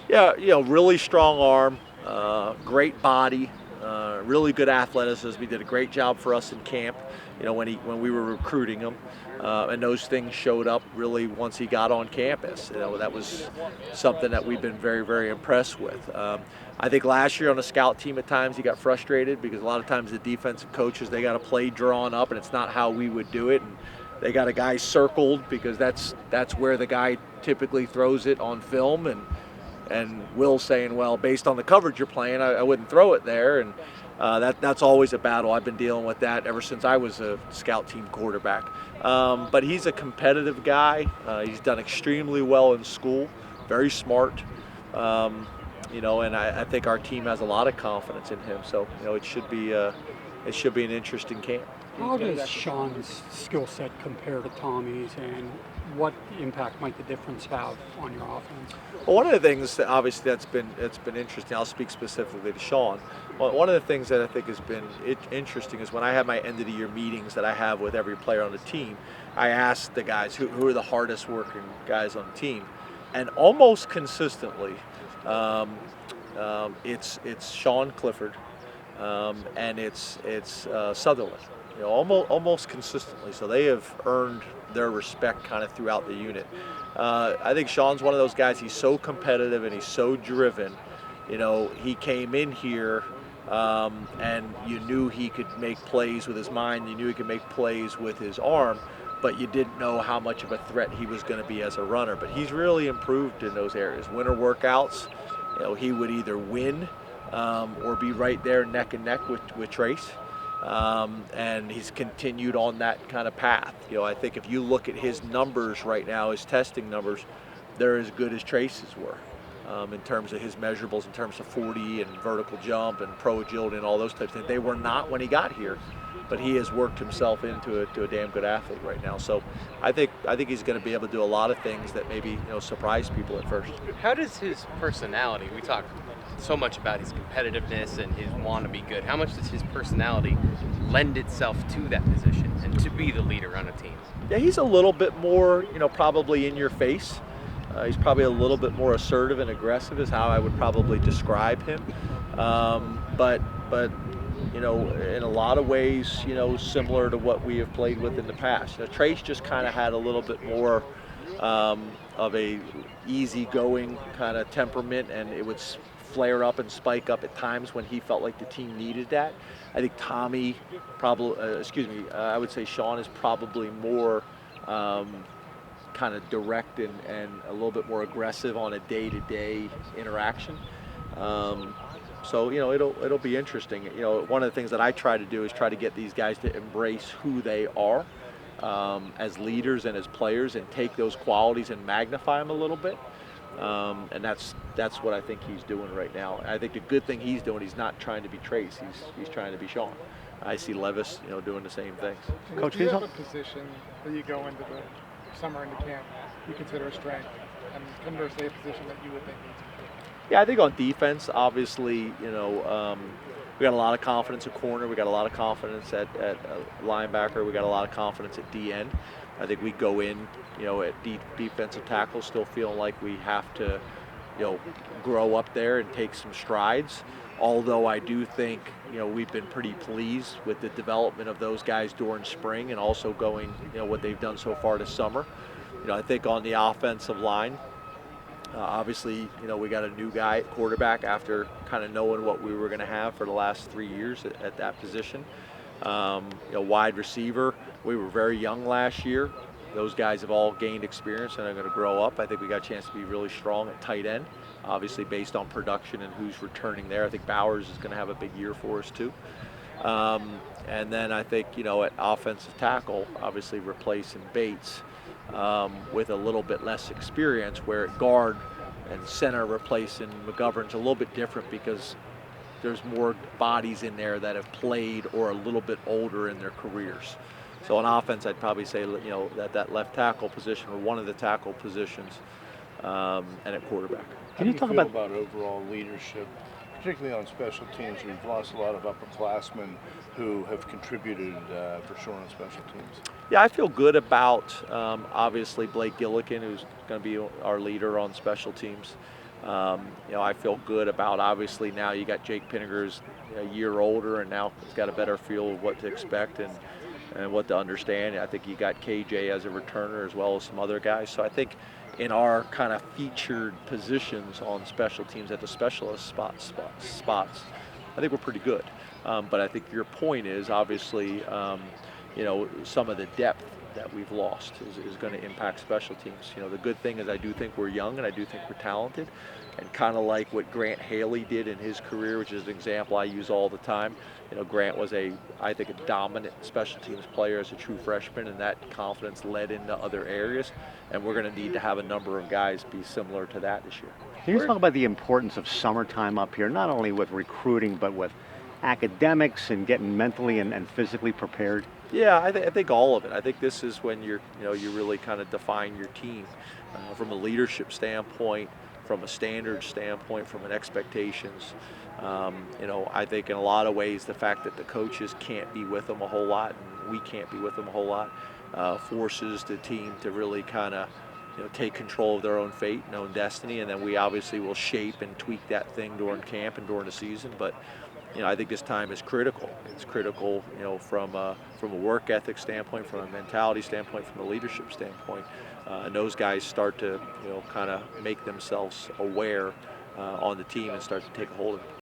Yeah, really strong arm, great body, really good athleticism. He did a great job for us in camp. When we were recruiting him, and those things showed up really once he got on campus. That was something that we've been very, very impressed with. I think last year on the scout team at times he got frustrated because a lot of times the defensive coaches, they got a play drawn up and it's not how we would do it. And they got a guy circled because that's where the guy typically throws it on film, and Will saying, well, based on the coverage you're playing, I wouldn't throw it there. And that's always a battle. I've been dealing with that ever since I was a scout team quarterback. But he's a competitive guy. He's done extremely well in school, very smart. And I think our team has a lot of confidence in him. So, it should be an interesting camp. How does Sean's skill set compare to Tommy's, and what impact might the difference have on your offense? Well, one of the things that obviously that's been interesting. I'll speak specifically to Sean. Well, one of the things that I think has been interesting is when I have my end of the year meetings that I have with every player on the team, I ask the guys who are the hardest working guys on the team, and almost consistently, it's Sean Clifford, and it's Sutherland. Almost consistently. So they have earned their respect kind of throughout the unit. I think Sean's one of those guys. He's so competitive and he's so driven. He came in here, and you knew he could make plays with his mind. You knew he could make plays with his arm, but you didn't know how much of a threat he was going to be as a runner. But he's really improved in those areas. Winter workouts, he would either win or be right there neck and neck with Trace. And he's continued on that kind of path. I think if you look at his numbers right now, his testing numbers, they're as good as Trace's were in terms of his measurables, in terms of 40 and vertical jump and pro agility and all those types of things. They were not when he got here, but he has worked himself into a damn good athlete right now. So I think he's going to be able to do a lot of things that maybe surprise people at first. How does his personality, we talk so much about his competitiveness and his want to be good, how much does his personality lend itself to that position and to be the leader on a team? Yeah, he's a little bit more, probably in your face. He's probably a little bit more assertive and aggressive is how I would probably describe him. But in a lot of ways, similar to what we have played with in the past. Trace just kind of had a little bit more of a easygoing kind of temperament, and it would flare up and spike up at times when he felt like the team needed that. I think Tommy I would say Sean is probably more kind of direct and a little bit more aggressive on a day-to-day interaction. So it'll be interesting. One of the things that I try to do is try to get these guys to embrace who they are as leaders and as players, and take those qualities and magnify them a little bit. And that's what I think he's doing right now. I think the good thing he's doing, he's not trying to be Trace. He's trying to be Sean. I see Levis, doing the same things. Coach, do you have a position that you go into the summer into camp you consider a strength, and conversely a position that you would think needs improvement? Yeah, I think on defense, obviously, we got a lot of confidence at corner. We got a lot of confidence at linebacker. We got a lot of confidence at D end. I think we go in, at defensive tackle, still feeling like we have to, grow up there and take some strides. Although I do think, we've been pretty pleased with the development of those guys during spring, and also going, what they've done so far this summer. I think on the offensive line, obviously, we got a new guy at quarterback after kind of knowing what we were going to have for the last 3 years at that position. Wide receiver, we were very young last year. Those guys have all gained experience and are going to grow up. I think we got a chance to be really strong at tight end, obviously based on production and who's returning there. I think Bowers is going to have a big year for us too. And then I think, at offensive tackle, obviously replacing Bates with a little bit less experience, where at guard and center replacing McGovern's a little bit different because there's more bodies in there that have played or are a little bit older in their careers. So on offense, I'd probably say, that left tackle position, or one of the tackle positions, and at quarterback. Can you talk about overall leadership, particularly on special teams? We've lost a lot of upperclassmen who have contributed for sure on special teams. Yeah, I feel good about obviously Blake Gillikin, who's going to be our leader on special teams. I feel good about, obviously now you got Jake Pinniger's a year older, and now he's got a better feel of what to expect and what to understand. I think you got KJ as a returner as well as some other guys. So I think in our kind of featured positions on special teams at the specialist spots, I think we're pretty good. But I think your point is obviously, some of the depth that we've lost is going to impact special teams. The good thing is I do think we're young and I do think we're talented, and kind of like what Grant Haley did in his career, which is an example I use all the time. Grant was I think, a dominant special teams player as a true freshman, and that confidence led into other areas, and we're going to need to have a number of guys be similar to that this year. Can you talk about the importance of summertime up here, not only with recruiting, but with academics and getting mentally and physically prepared? Yeah, I think all of it. I think this is when you really kind of define your team from a leadership standpoint, from a standard standpoint, from an expectations. I think in a lot of ways the fact that the coaches can't be with them a whole lot and we can't be with them a whole lot forces the team to really kind of take control of their own fate and own destiny, and then we obviously will shape and tweak that thing during camp and during the season. But I think this time is critical. It's critical, from a work ethic standpoint, from a mentality standpoint, from a leadership standpoint, and those guys start to kind of make themselves aware on the team and start to take a hold of it.